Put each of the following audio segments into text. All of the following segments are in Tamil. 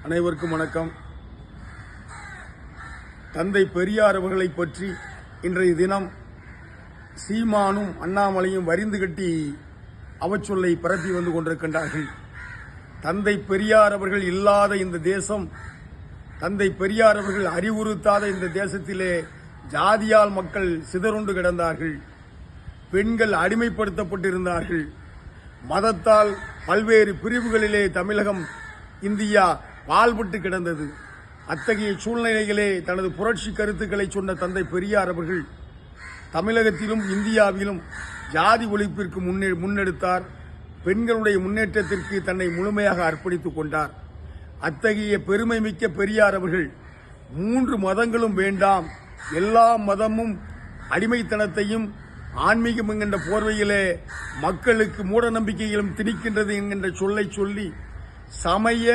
அனைவருக்கும் வணக்கம். தந்தை பெரியார் அவர்களை பற்றி இன்றைய தினம் சீமானும் அண்ணாமலையும் வரிந்து கட்டி அவச்சொல்லை பரப்பி வந்து கொண்டிருக்கின்றார்கள். தந்தை பெரியார் அவர்கள் இல்லாத இந்த தேசம், தந்தை பெரியார் அவர்கள் அறிவுறுத்தாத இந்த தேசத்திலே ஜாதியால் மக்கள் சிதறுண்டு கிடந்தார்கள். பெண்கள் அடிமைப்படுத்தப்பட்டிருந்தார்கள். மதத்தால் பல்வேறு பிரிவுகளிலே தமிழகம், இந்தியா பால்பட்டு கிடந்தது. அத்தகைய சூழ்நிலைகளே தனது புரட்சி கருத்துக்களை சொன்ன தந்தை பெரியார் அவர்கள் தமிழகத்திலும் இந்தியாவிலும் ஜாதி ஒழிப்பிற்கு முன்னெடுத்தார். பெண்களுடைய முன்னேற்றத்திற்கு தன்னை முழுமையாக அர்ப்பணித்துக் கொண்டார். அத்தகைய பெருமை மிக்க பெரியார் அவர்கள் 3 மதங்களும் வேண்டாம், எல்லா மதமும் அடிமைத்தனத்தையும் ஆன்மீகம் என்கின்ற போர்வையிலே மக்களுக்கு மூட நம்பிக்கைகளும் திணிக்கின்றது என்கின்ற சொல்லை சொல்லி சமய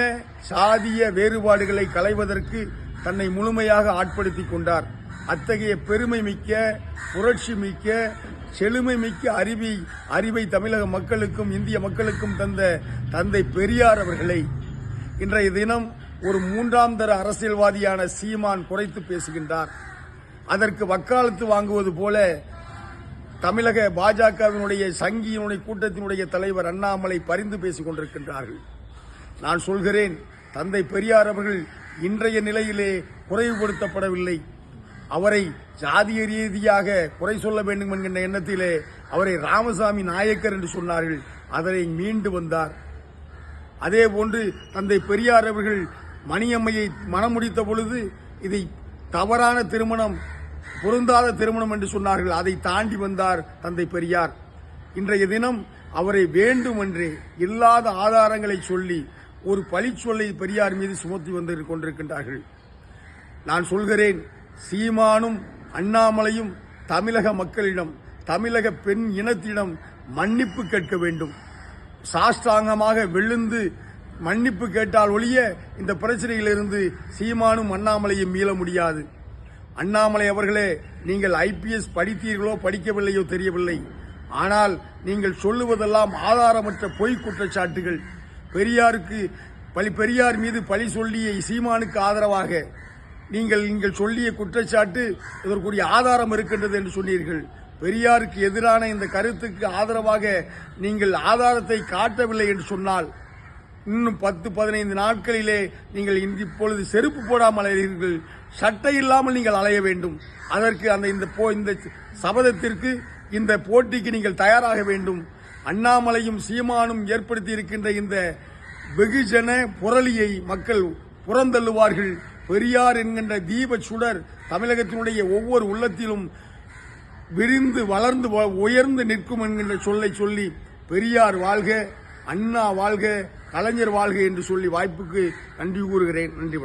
சாதிய வேறுபாடுகளை களைவதற்கு தன்னை முழுமையாக ஆட்படுத்திக் கொண்டார். அத்தகைய பெருமை மிக்க, புரட்சி மிக்க, செழுமை மிக்க அறிவை தமிழக மக்களுக்கும் இந்திய மக்களுக்கும் தந்த தந்தை பெரியார் அவர்களை இன்றைய தினம் ஒரு 3ஆம் தர அரசியல்வாதியான சீமான் குறைத்து பேசுகின்றார். அதற்கு வக்காலத்து வாங்குவது போல தமிழக பாஜகவினுடைய சங்கியினுடைய கூட்டத்தினுடைய தலைவர் அண்ணாமலை பரிந்து பேசிக் கொண்டிருக்கின்றார்கள். நான் சொல்கிறேன், தந்தை பெரியார் அவர்கள் இன்றைய நிலையிலே குறைவுபடுத்தப்படவில்லை. அவரை ஜாதிய ரீதியாக குறை சொல்ல வேண்டும் என்கின்ற எண்ணத்திலே அவரை ராமசாமி நாயக்கர் என்று சொன்னார்கள். அதனை மீண்டு வந்தார். அதே போன்று தந்தை பெரியார் அவர்கள் மணியம்மையை மணமுடித்த பொழுது இதை தவறான திருமணம், பொருந்தாத திருமணம் என்று சொன்னார்கள். அதை தாண்டி வந்தார் தந்தை பெரியார். இன்றைய தினம் அவரை வேண்டுமென்றே இல்லாத ஆதாரங்களை சொல்லி ஒரு பழிச்சொல்லை பெரியார் மீது சுமத்தி வந்து கொண்டிருக்கின்றார்கள். நான் சொல்கிறேன், சீமானும் அண்ணாமலையும் தமிழக மக்களிடம், தமிழக பெண் இனத்திடம் மன்னிப்பு கேட்க வேண்டும். சாஷ்டாங்கமாக விழுந்து மன்னிப்பு கேட்டால் ஒழிய இந்த பிரச்சனையிலிருந்து சீமானும் அண்ணாமலையும் மீள முடியாது. அண்ணாமலை அவர்களே, நீங்கள் IPS படித்தீர்களோ படிக்கவில்லையோ தெரியவில்லை. ஆனால் நீங்கள் சொல்லுவதெல்லாம் ஆதாரமற்ற பொய் குற்றச்சாட்டுகள். பெரியார் மீது பழி சொல்லிய சீமானுக்கு ஆதரவாக நீங்கள் சொல்லிய குற்றச்சாட்டு இதற்குரிய ஆதாரம் இருக்கின்றது என்று சொன்னீர்கள். பெரியாருக்கு எதிரான இந்த கருத்துக்கு ஆதரவாக நீங்கள் ஆதாரத்தை காட்டவில்லை என்று சொன்னால் இன்னும் 10-15 நாட்களிலே நீங்கள் இப்பொழுது செருப்பு போடாமல் அலைகிறீர்கள், சட்டை இல்லாமல் நீங்கள் அலைய வேண்டும். அதற்கு இந்த சபதத்திற்கு, இந்த போட்டிக்கு நீங்கள் தயாராக வேண்டும். அண்ணாமலையும் சீமானும் ஏற்படுத்தி இருக்கின்ற இந்த வெகுஜன புரளியை மக்கள் புறந்தள்ளுவார்கள். பெரியார் என்கின்ற தீப சுடர் தமிழகத்தினுடைய ஒவ்வொரு உள்ளத்திலும் விரிந்து வளர்ந்து உயர்ந்து நிற்கும் என்கின்ற சொல்லை சொல்லி பெரியார் வாழ்க, அண்ணா வாழ்க, கலைஞர் வாழ்க என்று சொல்லி வாய்ப்புக்கு நன்றி கூறுகிறேன். நன்றி.